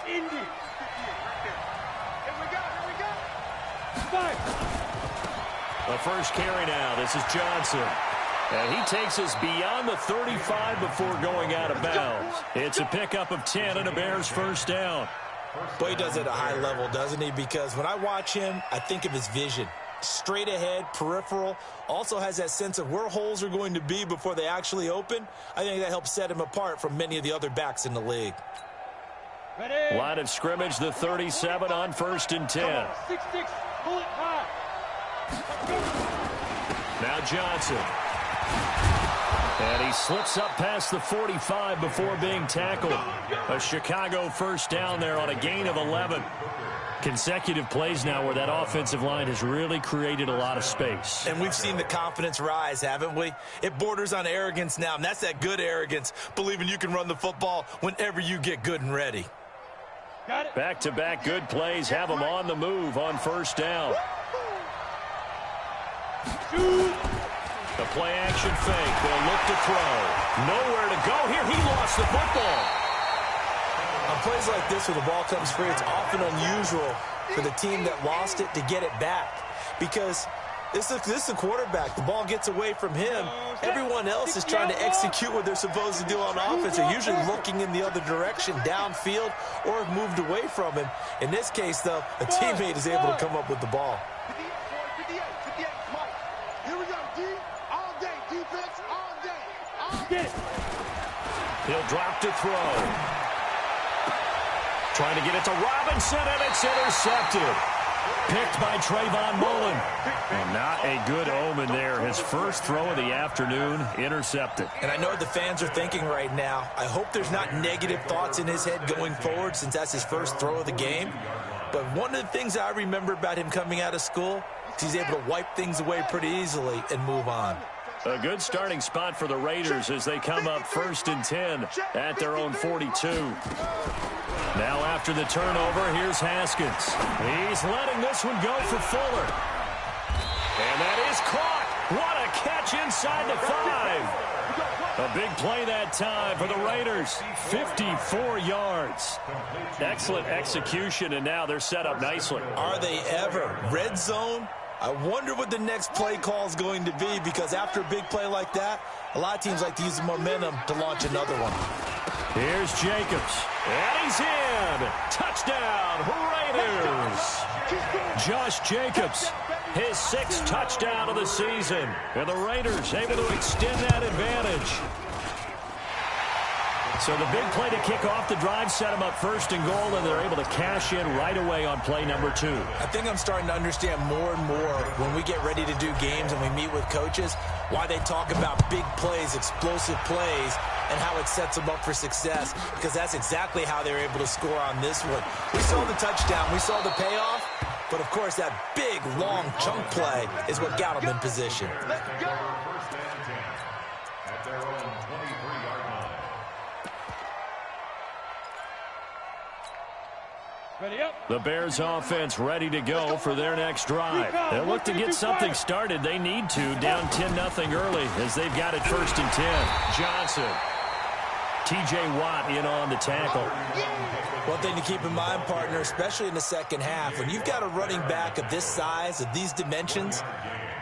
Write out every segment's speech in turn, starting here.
Indy. Here we go. The first carry now. This is Johnson. And he takes us beyond the 35 before going out of bounds. It's a pickup of 10 and a Bears first down. Boy, he does it at a high level, doesn't he? Because when I watch him, I think of his vision. Straight ahead, peripheral, also has that sense of where holes are going to be before they actually open. I think that helps set him apart from many of the other backs in the league. Ready. Line of scrimmage, the 37 on 1st and 10. 6-6, pull it high. Now Johnson. And he slips up past the 45 before being tackled. A Chicago first down there on a gain of 11. Consecutive plays now where that offensive line has really created a lot of space. And we've seen the confidence rise, haven't we? It borders on arrogance now, and that's that good arrogance, believing you can run the football whenever you get good and ready. Back-to-back good plays have him on the move on first down. The play-action fake. They'll look to throw. Nowhere to go here. He lost the football. On plays like this where the ball comes free, it's often unusual for the team that lost it to get it back. Because this is the quarterback. The ball gets away from him. Everyone else is trying to execute what they're supposed to do on offense. They're usually looking in the other direction, downfield, or have moved away from him. In this case, though, a teammate is able to come up with the ball. He'll drop to throw. Trying to get it to Robinson, and it's intercepted. Picked by Trayvon Mullen. And not a good omen there. His first throw of the afternoon, intercepted. And I know what the fans are thinking right now. I hope there's not negative thoughts in his head going forward since that's his first throw of the game. But one of the things I remember about him coming out of school is he's able to wipe things away pretty easily and move on. A good starting spot for the Raiders as they come up 1st and 10 at their own 42. Now after the turnover, here's Haskins. He's letting this one go for Fuller. And that is caught. What a catch inside the 5. A big play that time for the Raiders. 54 yards. Excellent execution, and now they're set up nicely. Are they ever? Red zone? I wonder what the next play call is going to be, because after a big play like that, a lot of teams like to use the momentum to launch another one. Here's Jacobs. And he's in. Touchdown, Raiders. Josh Jacobs, his 6th touchdown of the season. And the Raiders able to extend that advantage. So the big play to kick off the drive set them up 1st and goal, and they're able to cash in right away on play number 2. I think I'm starting to understand more and more when we get ready to do games and we meet with coaches why they talk about big plays, explosive plays, and how it sets them up for success, because that's exactly how they're able to score on this one. We saw the touchdown. We saw the payoff. But, of course, that big, long chunk play is what got them in position. The Bears offense ready to go for their next drive. They'll look to get something started. They need to, down 10-0 early as they've got it 1st and 10. Johnson. T.J. Watt in on the tackle. One thing to keep in mind, partner, especially in the second half, when you've got a running back of this size, of these dimensions,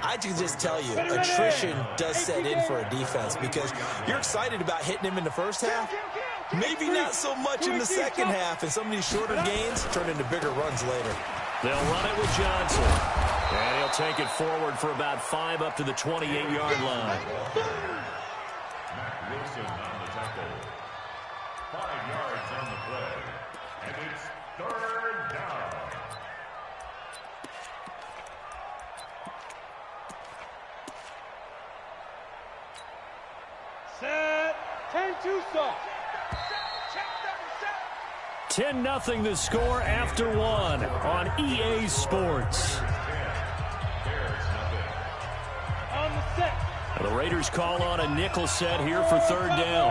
I can just tell you, attrition does set in for a defense, because you're excited about hitting him in the first half. Maybe not so much in the second half, and some of these shorter gains turn into bigger runs later. They'll run it with Johnson. And he'll take it forward for about 5 up to the 28-yard line. Matt Wilson on the tackle. 5 yards on the play. And it's 3rd down. Set. 10-2 stop. 10-0 the score after 1 on EA Sports. On the set. The Raiders call on a nickel set here for 3rd down.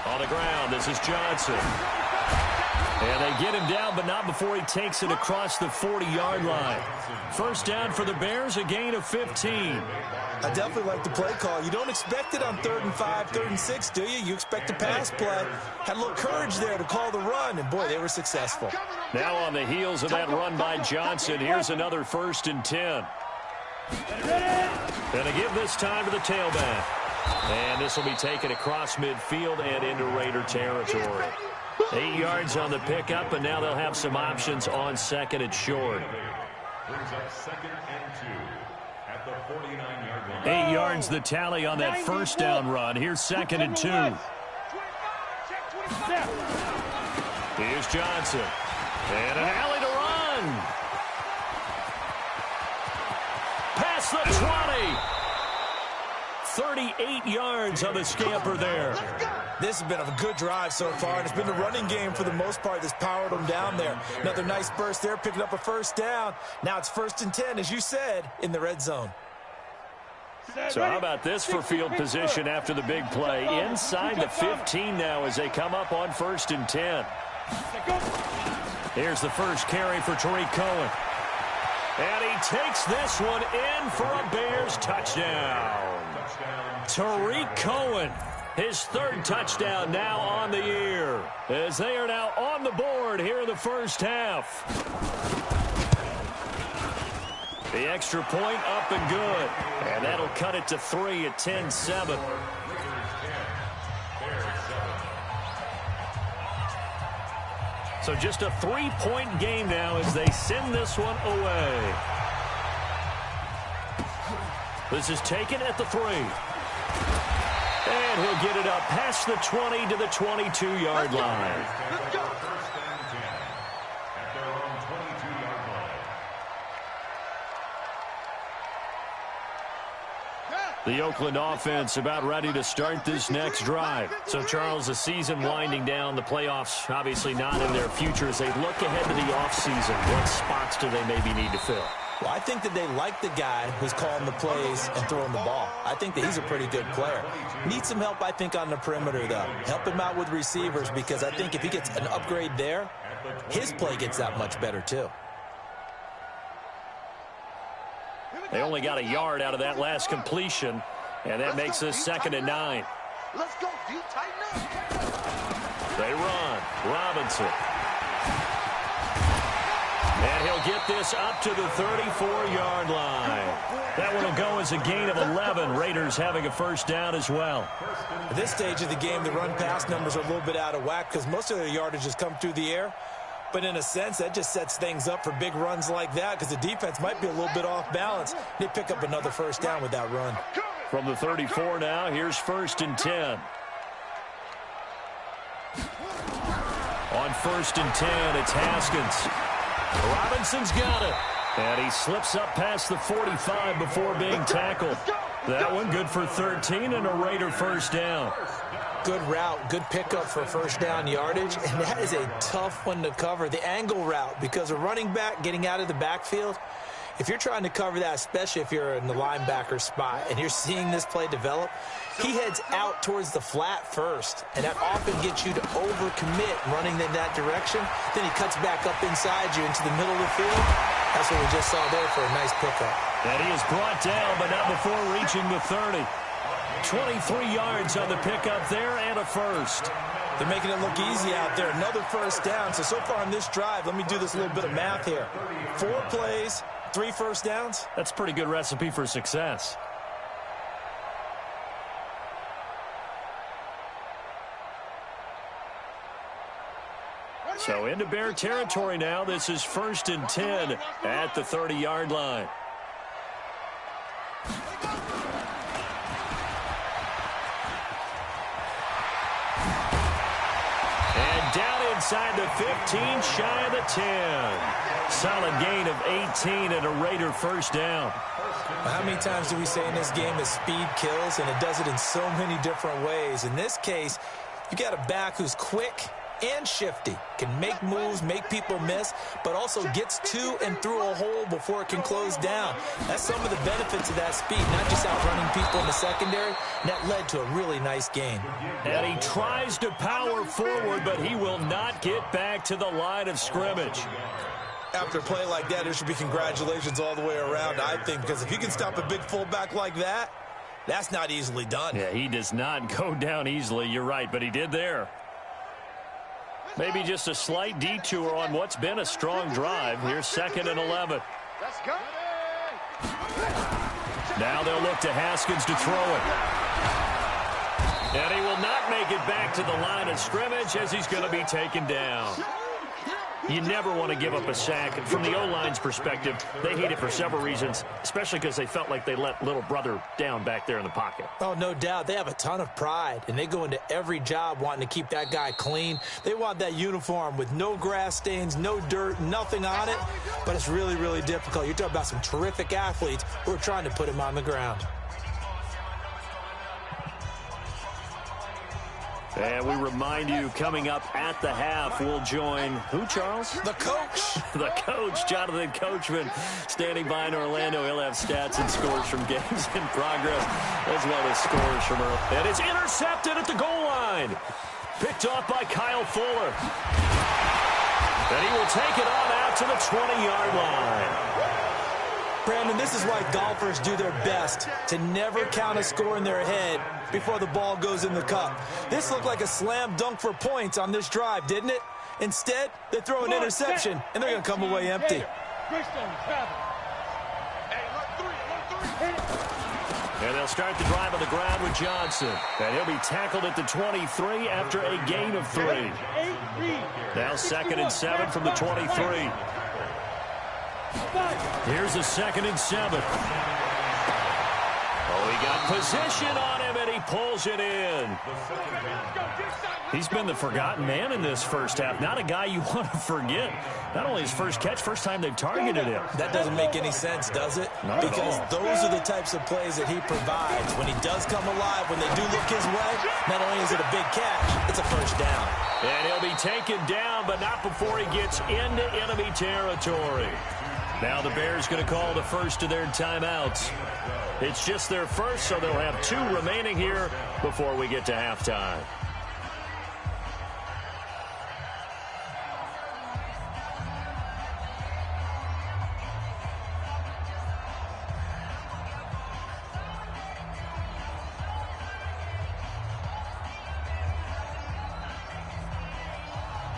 On the ground, this is Johnson. And they get him down, but not before he takes it across the 40-yard line. First down for the Bears, a gain of 15. I definitely like the play call. You don't expect it on 3rd and 5, 3rd and 6, do you? You expect a pass play. Had a little courage there to call the run, and boy, they were successful. Now on the heels of that run by Johnson, here's another 1st and 10. Gonna give this time to the tailback. And this will be taken across midfield and into Raider territory. 8 yards on the pickup, and now they'll have some options on 2nd and short. Brings up 2nd and 2 at the 49-yard line. 8 yards the tally on that first down run. Here's 2nd and 2. Here's Johnson. And an alley to run. Past the 20. 38 yards on the scamper there. This has been a good drive so far, and it's been the running game for the most part that's powered them down there. Another nice burst there, picking up a first down. Now it's 1st and 10, as you said, in the red zone. So how about this for field position after the big play? Inside the 15 now as they come up on 1st and 10. Here's the first carry for Tariq Cohen. And he takes this one in for a Bears touchdown. Tariq Cohen, his 3rd touchdown now on the year, as they are now on the board here in the first half. The extra point up and good, and that'll cut it to 3 at 10-7. So just a 3-point game now as they send this one away. This is taken at the 3. And he'll get it up past the 20 to the 22-yard line. The Oakland offense about ready to start this next drive. So, Charles, the season winding down, the playoffs obviously not in their future. As they look ahead to the offseason, what spots do they maybe need to fill? Well, I think that they like the guy who's calling the plays and throwing the ball. I think that he's a pretty good player. Needs some help, I think, on the perimeter, though. Help him out with receivers, because I think if he gets an upgrade there, his play gets that much better, too. They only got a yard out of that last completion, and that makes this 2nd and 9. Let's go, D, tighten up. They run. Robinson. And he'll get this up to the 34-yard line. That one will go as a gain of 11. Raiders having a first down as well. At this stage of the game, the run-pass numbers are a little bit out of whack because most of their yardage has come through the air. But in a sense, that just sets things up for big runs like that because the defense might be a little bit off balance. They pick up another first down with that run. From the 34 now, here's 1st and 10. On 1st and 10, it's Haskins. Robinson's got it. And he slips up past the 45 before being tackled. That one good for 13 and a Raider first down. Good route, good pickup for first down yardage, and that is a tough one to cover, the angle route, because a running back getting out of the backfield, if you're trying to cover that, especially if you're in the linebacker spot and you're seeing this play develop, he heads out towards the flat first, and that often gets you to overcommit running in that direction. Then he cuts back up inside you into the middle of the field. That's what we just saw there for a nice pickup. And he is brought down, but not before reaching the 30. 23 yards on the pickup there and a first. They're making it look easy out there. Another first down. So far on this drive, let me do this little bit of math here. 4 plays, 3 first downs. That's a pretty good recipe for success. So into Bear territory now. This is 1st and 10 at the 30-yard line. Down inside the 15, shy of the 10. Solid gain of 18 and a Raider first down. How many times do we say in this game that speed kills, and it does it in so many different ways? In this case, you got a back who's quick, and shifty. Can make moves, make people miss, but also gets to and through a hole before it can close down. That's some of the benefits of that speed, not just outrunning people in the secondary. And that led to a really nice gain. And he tries to power forward, but he will not get back to the line of scrimmage. After a play like that, there should be congratulations all the way around, I think, because if you can stop a big fullback like that, that's not easily done. Yeah, he does not go down easily. You're right, but he did there. Maybe just a slight detour on what's been a strong drive. Here's 2nd and 11. Let's go. Now they'll look to Haskins to throw it. And he will not make it back to the line of scrimmage as he's going to be taken down. You never want to give up a sack. From the O-line's perspective, they hate it for several reasons, especially because they felt like they let little brother down back there in the pocket. Oh, no doubt. They have a ton of pride, and they go into every job wanting to keep that guy clean. They want that uniform with no grass stains, no dirt, nothing on it, but it's really, really difficult. You're talking about some terrific athletes who are trying to put him on the ground. And we remind you, coming up at the half, we'll join who, Charles? The coach. The coach, Jonathan Coachman, standing by in Orlando. He'll have stats and scores from games in progress, as well as scores from early. And it's intercepted at the goal line. Picked off by Kyle Fuller. And he will take it on out to the 20-yard line. Brandon, this is why golfers do their best to never count a score in their head before the ball goes in the cup. This looked like a slam dunk for points on this drive, didn't it? Instead, they throw an interception, and they're going to come away empty. And they'll start the drive on the ground with Johnson. And he'll be tackled at the 23 after a gain of 3. Now 2nd and 7 from the 23. Here's a 2nd and 7. Oh, he got position on him, and he pulls it in. He's been the forgotten man in this first half. Not a guy you want to forget. Not only his first catch, first time they've targeted him. That doesn't make any sense, does it? Not at because all. Those are the types of plays that he provides. When he does come alive, when they do look his way, not only is it a big catch, it's a first down. And he'll be taken down, but not before he gets into enemy territory. Now the Bears going to call the first of their timeouts. It's just their first, so they'll have 2 remaining here before we get to halftime.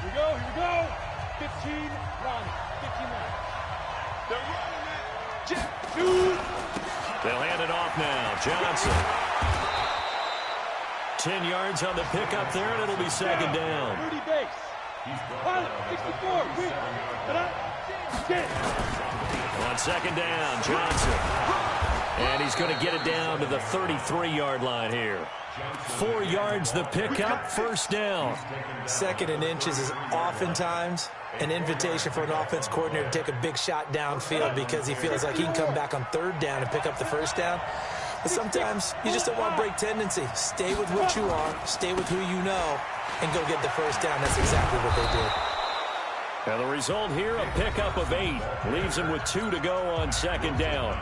Here we go. 15 line. 15 line. They're running it. Jet 2. They'll hand it off now. Johnson. 10 yards on the pickup there, and it'll be 2nd down. 30 base. Pilot, 64. Quick. On 2nd down, Johnson. And he's going to get it down to the 33-yard line here. 4 yards the pickup, first down. 2nd and inches is oftentimes an invitation for an offense coordinator to take a big shot downfield because he feels like he can come back on 3rd down and pick up the first down. But sometimes you just don't want to break tendency. Stay with what you are, stay with who you know, and go get the first down. That's exactly what they did. And the result here, a pickup of 8. Leaves him with 2 to go on 2nd down.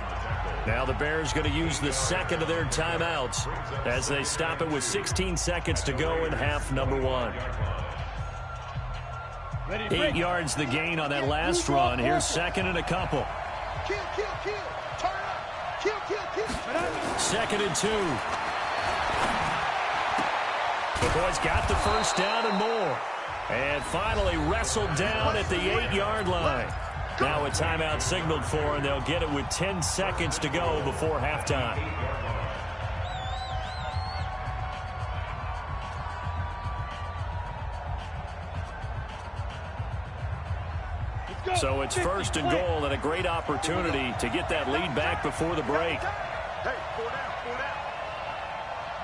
Now the Bears going to use the 2nd of their timeouts as they stop it with 16 seconds to go in half number 1. 8 yards the gain on that last run. Here's 2nd and a couple. Kill. Turn up. Kill. 2nd and 2. The boys got the first down and more. And finally wrestled down at the 8-yard line. Now a timeout signaled for, and they'll get it with 10 seconds to go before halftime. So it's 1st and goal, and a great opportunity to get that lead back before the break. Hey, 4 down.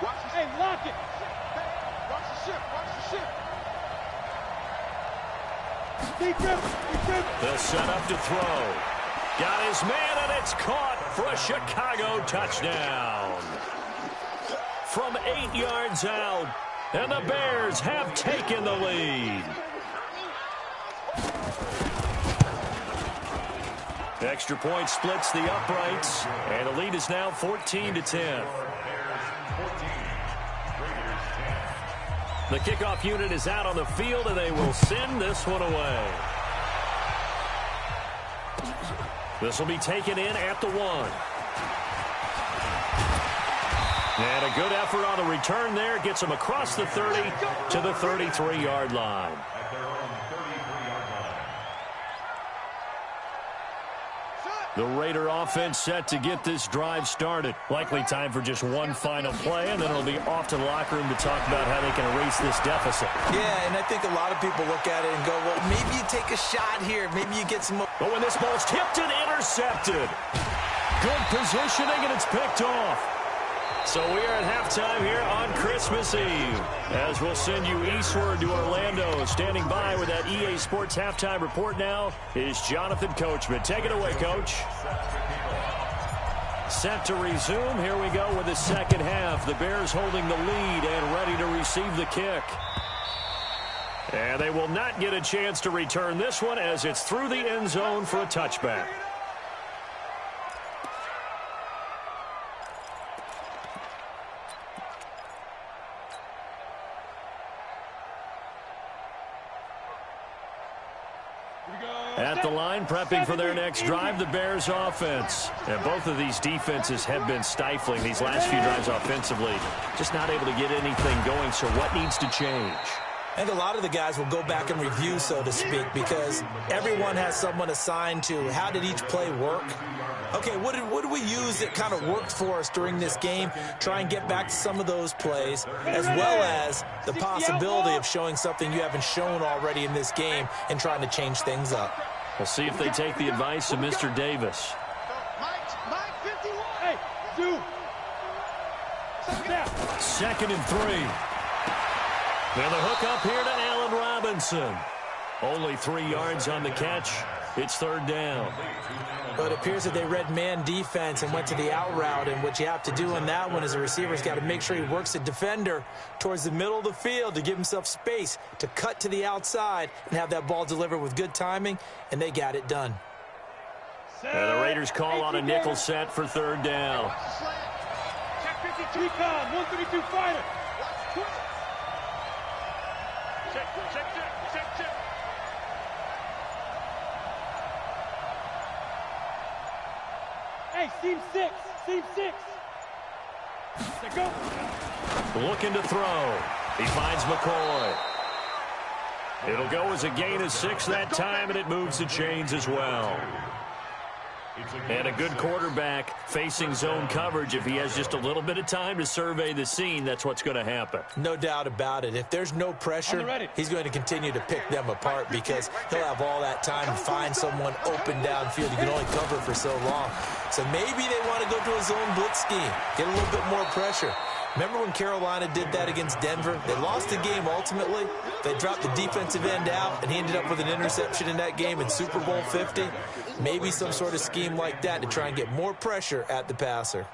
Watch the Hey, lock it. Watch the ship. Deep grip. They'll set up to throw. Got his man, and it's caught for a Chicago touchdown. From 8 yards out, And the Bears have taken the lead. Extra point splits the uprights, and the lead is now 14-10. The kickoff unit is out on the field, and they will send this one away. This will be taken in at the 1. And a good effort on the return there. Gets them across the 30 to the 33-yard line. The Raider offense set to get this drive started. Likely time for just one final play, and then it'll be off to the locker room to talk about how they can erase this deficit. Yeah, and I think a lot of people look at it and go, well, maybe you take a shot here. Maybe you get some more. But when this ball's tipped and intercepted. Good positioning, and it's picked off. So we are at halftime here on Christmas Eve, as we'll send you eastward to Orlando. Standing by with that EA Sports halftime report now is Jonathan Coachman. Take it away, Coach. Set to resume. Here we go with the second half. The Bears holding the lead and ready to receive the kick. And they will not get a chance to return this one, as it's through the end zone for a touchback. At the line, prepping for their next drive, the Bears offense. And both of these defenses have been stifling these last few drives offensively. Just not able to get anything going, so what needs to change? I think a lot of the guys will go back and review, so to speak, because everyone has someone assigned to how did each play work. Okay, what did we use that kind of worked for us during this game? Try and get back to some of those plays, as well as the possibility of showing something you haven't shown already in this game and trying to change things up. We'll see if they take the advice of Mr. Davis. Hey, two. Second and 3. And the hook up here to Allen Robinson. Only 3 yards on the catch. It's third down. But it appears that they read man defense and went to the out route, and what you have to do on that one is the receiver's got to make sure he works the defender towards the middle of the field to give himself space to cut to the outside and have that ball delivered with good timing, and they got it done. And the Raiders call on a nickel set for third down. Check 52, 132 fighter. Check. Hey, seam 6. Let's go. Looking to throw. He finds McCoy. It'll go as a gain of 6 that time, and it moves the chains as well. And a good quarterback facing zone coverage. If he has just a little bit of time to survey the scene, that's what's going to happen. No doubt about it. If there's no pressure, he's going to continue to pick them apart because he'll have all that time to find someone open downfield. You can only cover for so long. So maybe they want to go to a zone blitz scheme, get a little bit more pressure. Remember when Carolina did that against Denver? They lost the game ultimately. They dropped the defensive end out, and he ended up with an interception in that game in Super Bowl 50. Maybe some sort of scheme like that to try and get more pressure at the passer.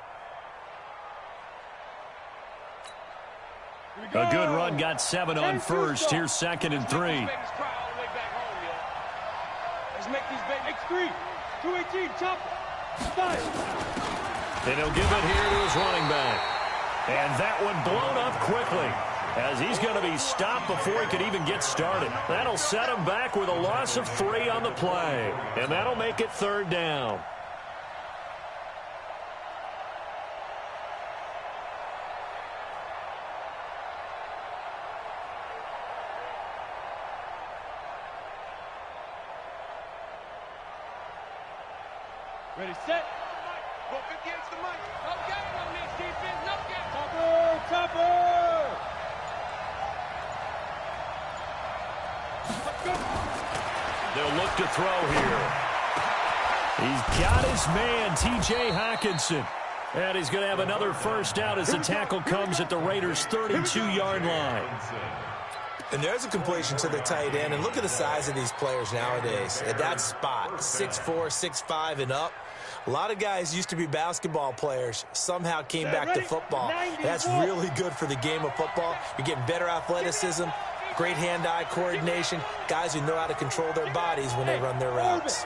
A good run, got 7 on first. Here's second and 3. Let's make these big 3. 218, chop. 5. And he'll give it here to his running back. And that one blown up quickly, as he's going to be stopped before he could even get started. That'll set him back with a loss of 3 on the play. And that'll make it third down. Ready, set. Up against the mic. No game on this defense. No game. Topper. Let's go. They'll look to throw here. He's got his man, T.J. Hockenson. And he's going to have another first down as the tackle comes at the Raiders' 32-yard line. And there's a completion to the tight end. And look at the size of these players nowadays. At that spot, 6'4", 6'5", and up. A lot of guys used to be basketball players, somehow came back to football. That's really good for the game of football. You're getting better athleticism, great hand-eye coordination, guys who know how to control their bodies when they run their routes.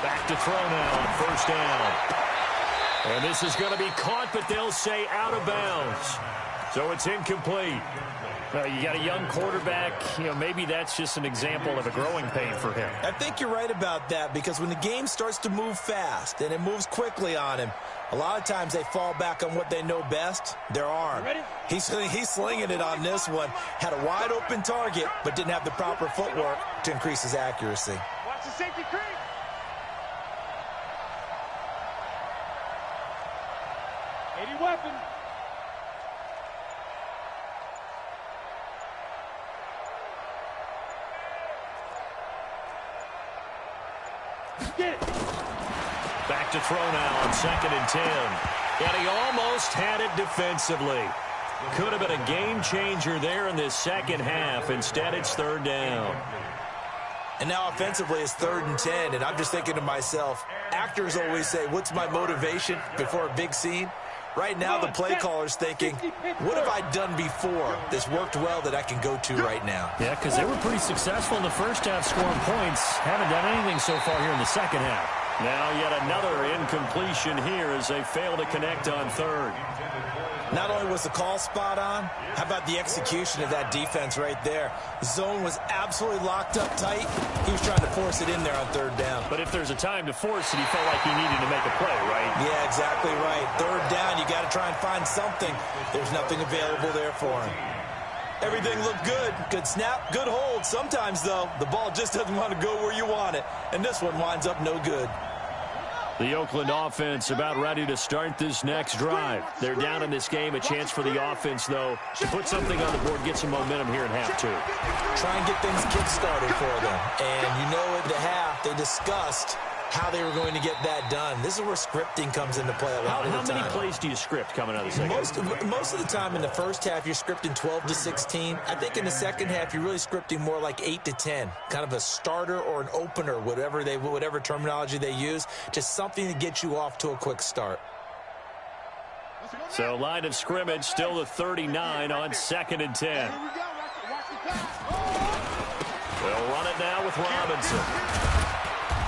Back to throw now on first down. And this is going to be caught, but they'll say out of bounds. So it's incomplete. You got a young quarterback. Maybe that's just an example of a growing pain for him. I think you're right about that, because when the game starts to move fast and it moves quickly on him, a lot of times they fall back on what they know best, their arm. He's slinging it on this one. Had a wide open target, but didn't have the proper footwork to increase his accuracy. Watch the safety creep. Weapon. Back to throw now on 2nd and 10. And he almost had it defensively. Could have been a game changer there in this second half. Instead, it's 3rd down. And now offensively it's 3rd and 10. And I'm just thinking to myself, actors always say, what's my motivation before a big scene? Right now, the play caller's thinking, what have I done before that's worked well that I can go to right now? Yeah, because they were pretty successful in the first half scoring points. Haven't done anything so far here in the second half. Now yet another incompletion here as they fail to connect on 3rd. Not only was the call spot on, how about the execution of that defense right there? The zone was absolutely locked up tight. He was trying to force it in there on 3rd down. But if there's a time to force it, he felt like he needed to make a play, right? Yeah, exactly right. 3rd down, you got to try and find something. There's nothing available there for him. Everything looked good. Good snap, good hold. Sometimes, though, the ball just doesn't want to go where you want it. And this one winds up no good. The Oakland offense about ready to start this next drive. They're down in this game. A chance for the offense, though, to put something on the board, get some momentum here in half 2. Try and get things kick-started for them. And at the half, they discussed how they were going to get that done. This is where scripting comes into play a lot of the time. How many plays do you script coming out of the second half? Most of the time in the first half, you're scripting 12 to 16. I think in the second half, you're really scripting more like 8 to 10. Kind of a starter or an opener, whatever terminology they use. Just something to get you off to a quick start. So line of scrimmage still the 39 on 2nd and 10. They'll run it now with Robinson.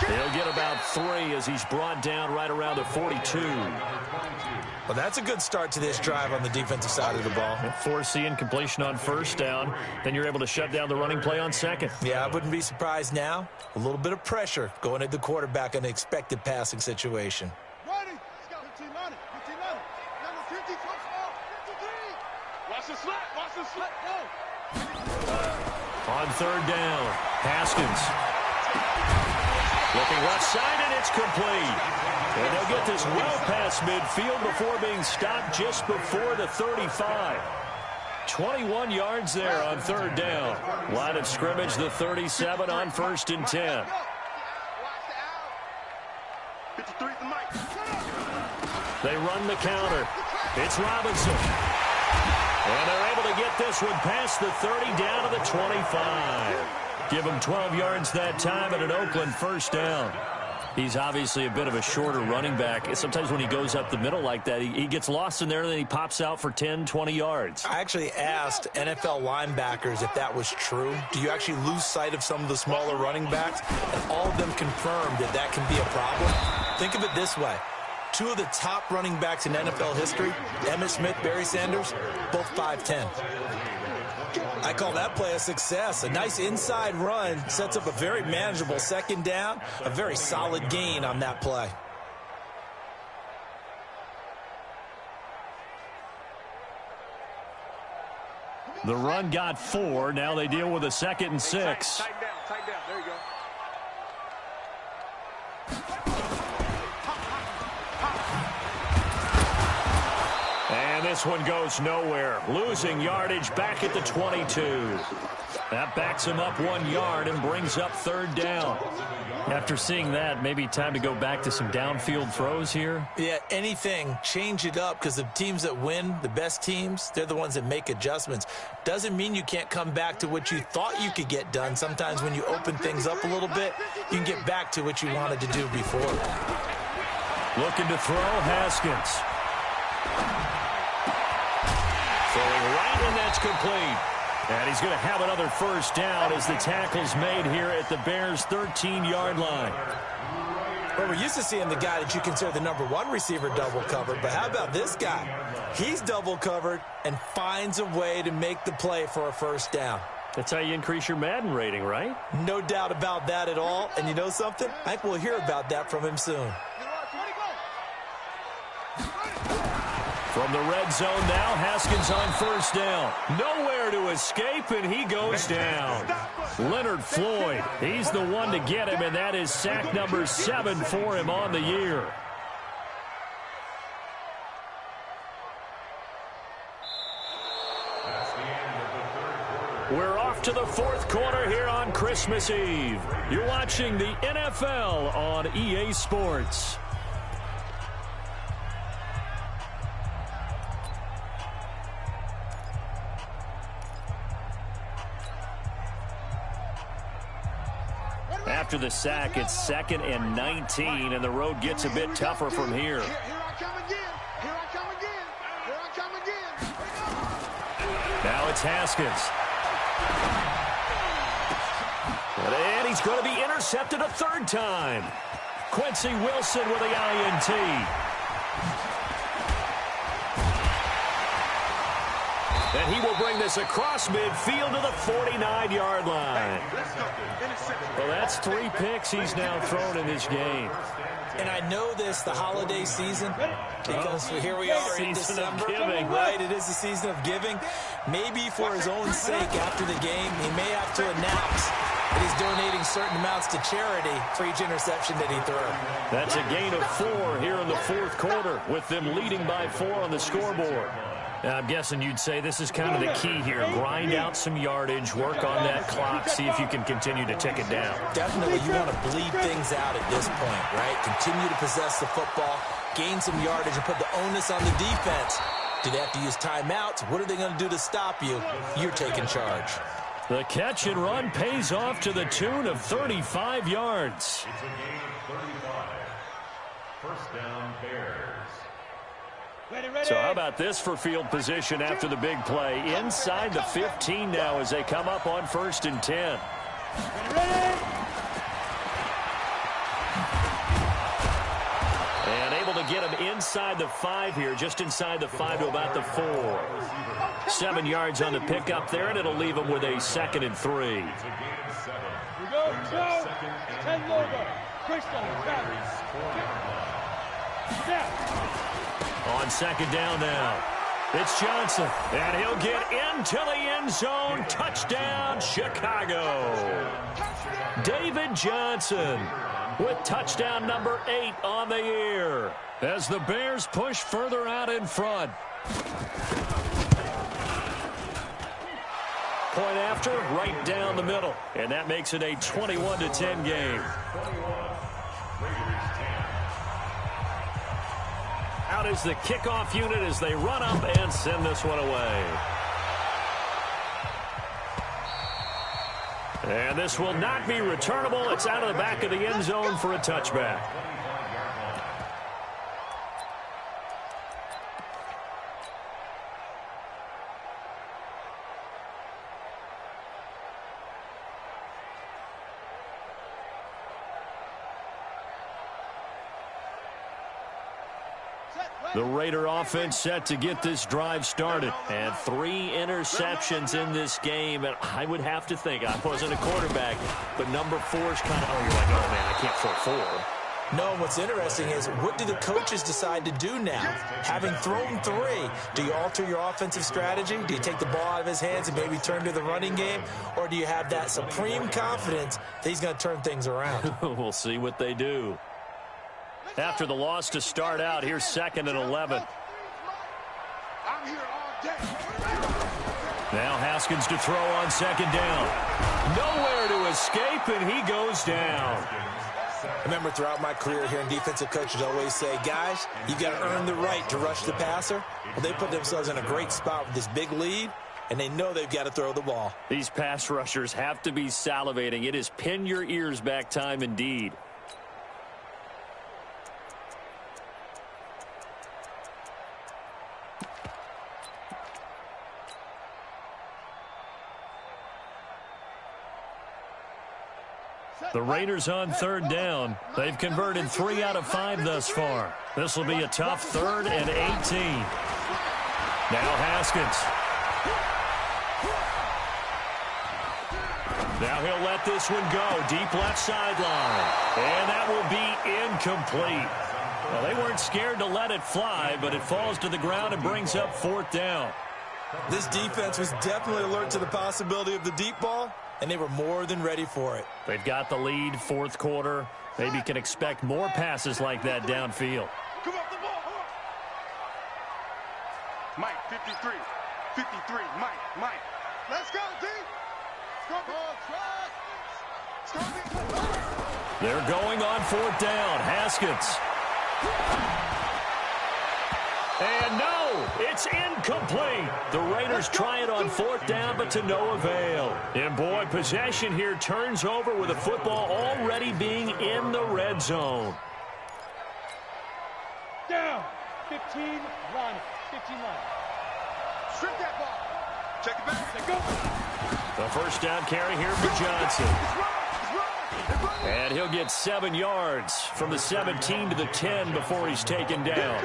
He'll get about 3 as he's brought down right around the 42. Well, that's a good start to this drive on the defensive side of the ball. Force the incompletion on 1st down. Then you're able to shut down the running play on 2nd. Yeah, I wouldn't be surprised now. A little bit of pressure going at the quarterback in an expected passing situation. Ready. Let's go. 15 on it. 15 on it. Number 50, touchdown. 53. Watch the slat. Watch the slat. Go. On 3rd down, Haskins. Looking left side, and it's complete. And they'll get this well past midfield before being stopped just before the 35. 21 yards there on 3rd down. Line of scrimmage, the 37 on 1st and 10. 53 the mic. They run the counter. It's Robinson. And they're able to get this one past the 30 down to the 25. Give him 12 yards that time and an Oakland 1st down. He's obviously a bit of a shorter running back. Sometimes when he goes up the middle like that, he gets lost in there, and then he pops out for 10, 20 yards. I actually asked NFL linebackers if that was true. Do you actually lose sight of some of the smaller running backs? And all of them confirmed that that can be a problem. Think of it this way. 2 of the top running backs in NFL history, Emmitt Smith, Barry Sanders, both 5'10". I call that play a success. A nice inside run sets up a very manageable 2nd down, a very solid gain on that play. The run got 4. Now they deal with a 2nd and 6. Tighten down. Tighten down. There you go. this one goes nowhere. Losing yardage back at the 22. That backs him up 1 yard and brings up third down. After seeing that, maybe time to go back to some downfield throws here. Yeah, anything. Change it up, because the teams that win, the best teams, they're the ones that make adjustments. Doesn't mean you can't come back to what you thought you could get done. Sometimes when you open things up a little bit, you can get back to what you wanted to do before. Looking to throw, Haskins. Throwing right, and that's complete. And he's going to have another first down as the tackle's made here at the Bears' 13-yard line. Well, we're used to seeing the guy that you consider the #1 receiver double covered, but how about this guy? He's double covered and finds a way to make the play for a first down. That's how you increase your Madden rating, right? No doubt about that at all. And you know something? I think we'll hear about that from him soon. From the red zone now, Haskins on first down. Nowhere to escape, and he goes down. Leonard Floyd, he's the one to get him, and that is sack number 7 for him on the year. We're off to the fourth quarter here on Christmas Eve. You're watching the NFL on EA Sports. After the sack, it's 2nd and 19, and the road gets a bit tougher from here. Here I come again. Here I come again. Here I come again. Now it's Haskins. And he's going to be intercepted a third time. Quincy Wilson with the INT. And he will bring this across midfield to the 49-yard line. Well, that's 3 picks he's now thrown in this game. And I know this, the holiday season, because here we are in December. Giving. Right, it is the season of giving. Maybe for his own sake after the game, he may have to announce that he's donating certain amounts to charity for each interception that he threw. That's a gain of 4 here in the fourth quarter, with them leading by 4 on the scoreboard. I'm guessing you'd say this is kind of the key here. Grind out some yardage, work on that clock, see if you can continue to tick it down. Definitely, you want to bleed things out at this point, right? Continue to possess the football, gain some yardage, and put the onus on the defense. Do they have to use timeouts? What are they going to do to stop you? You're taking charge. The catch and run pays off to the tune of 35 yards. It's a gain of 35. First down, Bears. So how about this for field position after the big play? Inside the 15 now as they come up on 1st and 10. And able to get him inside the 5 here, just inside the 5 to about the 4. 7 yards on the pickup there, and it'll leave him with a 2nd and 3. We go, 12, 10 logo. Christian, On 2nd down now, it's Johnson, and he'll get into the end zone. Touchdown, Chicago. David Johnson with touchdown number 8 on the year as the Bears push further out in front. Point after, right down the middle, and that makes it a 21-10 game. Out is the kickoff unit as they run up and send this one away. And this will not be returnable. It's out of the back of the end zone for a touchback. The Raider offense set to get this drive started. And 3 interceptions in this game. And I would have to think, I wasn't a quarterback, but number 4 is kind of, you're like, oh, man, I can't throw 4. No, what's interesting is, what do the coaches decide to do now? Having thrown 3, do you alter your offensive strategy? Do you take the ball out of his hands and maybe turn to the running game? Or do you have that supreme confidence that he's going to turn things around? We'll see what they do. After the loss to start out, here's 2nd and 11. I'm Now Haskins to throw on second down. Nowhere to escape, and he goes down. I remember throughout my career hearing defensive coaches always say, guys, you've got to earn the right to rush the passer. Well, they put themselves in a great spot with this big lead, and they know they've got to throw the ball. These pass rushers have to be salivating. It is pin your ears back time indeed. The Raiders on third down. They've converted 3 out of 5 thus far. This will be a tough 3rd and 18. Now Haskins. Now he'll let this one go. Deep left sideline. And that will be incomplete. Well, they weren't scared to let it fly, but it falls to the ground and brings up 4th down. This defense was definitely alert to the possibility of the deep ball, and they were more than ready for it. They've got the lead, 4th quarter. Maybe can expect more passes like that downfield. Come up the ball. Mike, 53. 53. Mike. Let's go, D. They're going on 4th down. Haskins. And no, it's incomplete. The Raiders try it on 4th down, but to no avail. And boy, possession here turns over with the football already being in the red zone. Down. 15, line. 15 line. Strip that ball. Check it back. Let go. The first down carry here for Johnson. And he'll get 7 yards from the 17 to the 10 before he's taken down.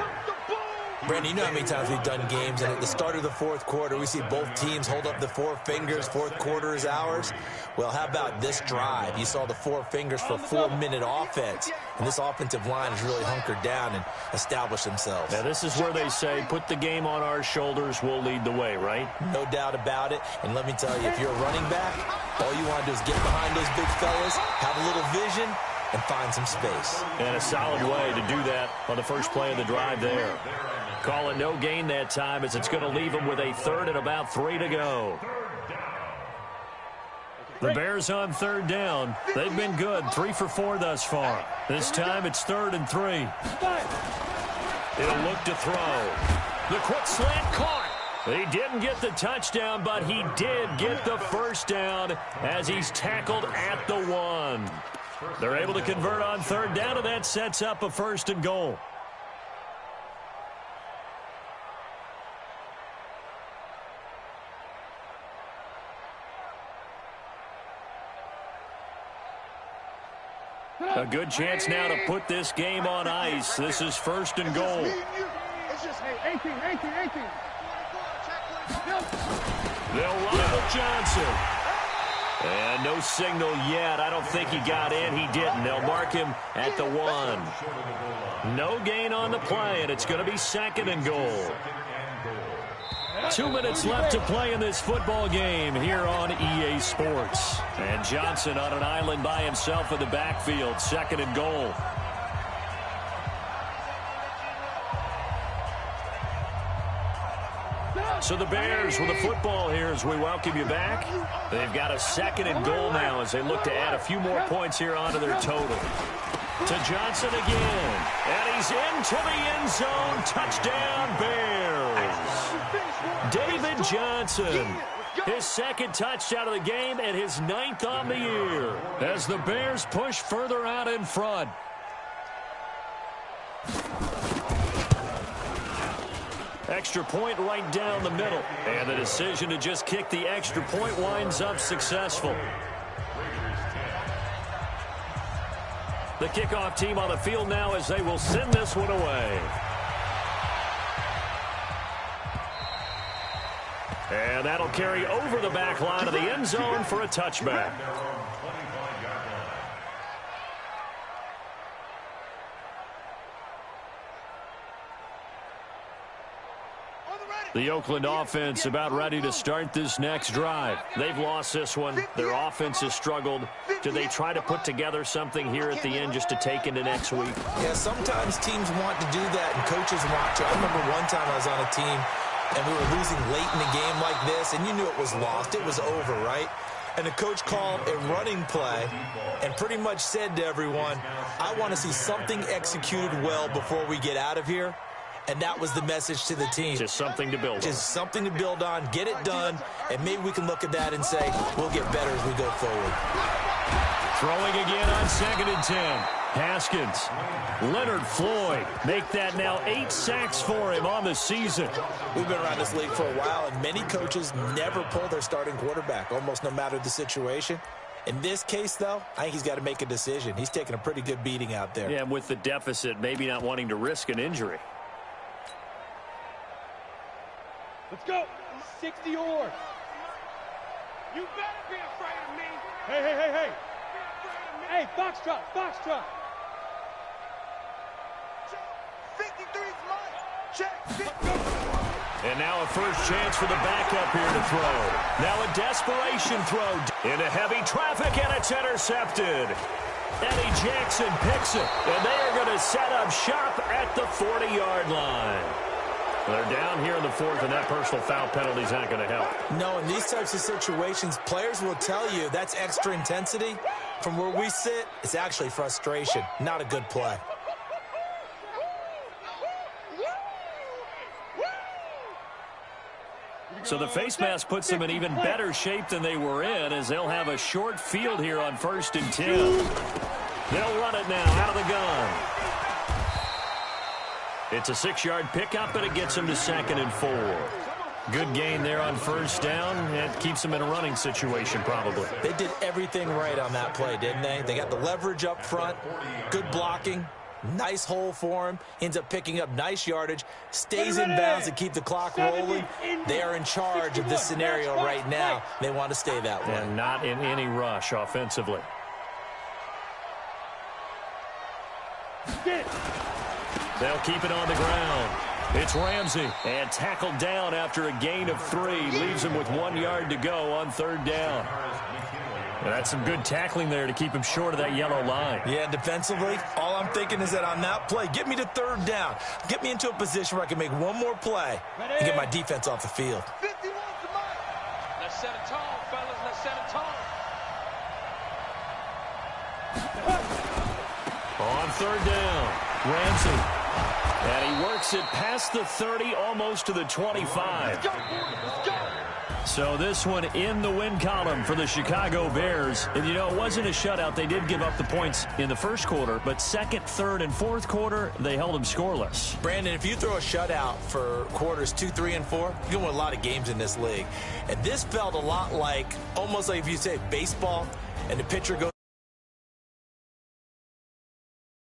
Brandon, you know how many times we've done games, and at the start of the 4th quarter, we see both teams hold up the 4 fingers, 4th quarter is ours. Well, how about this drive? You saw the 4 fingers for 4-minute offense, and this offensive line has really hunkered down and established themselves. Now, this is where they say, put the game on our shoulders, we'll lead the way, right? No doubt about it, and let me tell you, if you're a running back, all you want to do is get behind those big fellas, have a little vision, and find some space. And a solid way to do that on the first play of the drive there. Call it no gain that time as it's going to leave them with a 3rd and about 3 to go. The Bears on 3rd down. They've been good, 3 for 4 thus far. This time it's 3rd and 3. He'll look to throw. The quick slant caught. He didn't get the touchdown, but he did get the first down as he's tackled at the 1. They're able to convert on 3rd down, and that sets up a 1st and goal. A good chance now to put this game on ice. This is 1st and goal. It's just 18. They'll run it with Johnson. And no signal yet. I don't think he got in. He didn't. They'll mark him at the 1. No gain on the play, and it's going to be 2nd and goal. 2 minutes left to play in this football game here on EA Sports. And Johnson on an island by himself in the backfield. 2nd and goal. So the Bears with the football here as we welcome you back. They've got a 2nd and goal now as they look to add a few more points here onto their total. To Johnson again. And he's into the end zone. Touchdown, Bears. David Johnson. His 2nd touchdown of the game and his 9th on the year as the Bears push further out in front. Extra point right down the middle. And the decision to just kick the extra point winds up successful. The kickoff team on the field now as they will send this one away. And that'll carry over the back line of the end zone for a touchback. The Oakland offense about ready to start this next drive. They've lost this one. Their offense has struggled. Do they try to put together something here at the end just to take into next week? Yeah, sometimes teams want to do that and coaches want to. I remember one time I was on a team and we were losing late in the game like this, and you knew it was lost. It was over, right? And the coach called a running play and pretty much said to everyone, I want to see something executed well before we get out of here. And that was the message to the team. Just something to build on. Just something to build on, get it done, and maybe we can look at that and say, we'll get better as we go forward. Throwing again on 2nd and 10. Haskins. Leonard Floyd. Make that now 8 sacks for him on the season. We've been around this league for a while, and many coaches never pull their starting quarterback, almost no matter the situation. In this case, though, I think he's got to make a decision. He's taking a pretty good beating out there. Yeah, and with the deficit, maybe not wanting to risk an injury. Let's go. 60 or. You better be afraid of me. Hey, hey, hey, hey. Hey, Foxtrot, Foxtrot. 53's mine. Check. And now a first chance for the backup here to throw. Now a desperation throw into heavy traffic, and it's intercepted. Eddie Jackson picks it, and they are going to set up shop at the 40-yard line. They're down here in the 4th, and that personal foul penalty is not going to help. No, in these types of situations, players will tell you that's extra intensity. From where we sit, it's actually frustration, not a good play. So the face mask puts them in even better shape than they were in, as they'll have a short field here on 1st and 10. They'll run it now out of the gun. It's a 6-yard pickup, and it gets them to 2nd and 4. Good gain there on 1st down. It keeps them in a running situation, probably. They did everything right on that play, didn't they? They got the leverage up front, good blocking, nice hole for him, ends up picking up nice yardage, stays in bounds to keep the clock rolling. They are in charge of this scenario right now. They want to stay that way. And not in any rush offensively. They'll keep it on the ground. It's Ramsey, and tackled down after a gain of 3. Leaves him with 1 yard to go on 3rd down. And that's some good tackling there to keep him short of that yellow line. Yeah, defensively, all I'm thinking is that on that play, get me to 3rd down. Get me into a position where I can make one more play and get my defense off the field. 51's mine. Let's set it tall, fellas. Let's set it tall. On 3rd down, Ramsey. And he works it past the 30, almost to the 25. Let's go, boys. Let's go. So this one in the win column for the Chicago Bears. And, you know, it wasn't a shutout. They did give up the points in the 1st quarter, but 2nd, 3rd, and 4th quarter, they held them scoreless. Brandon, if you throw a shutout for quarters 2, 3, and 4, you're going to win a lot of games in this league. And this felt a lot like, almost like if you say baseball, and the pitcher goes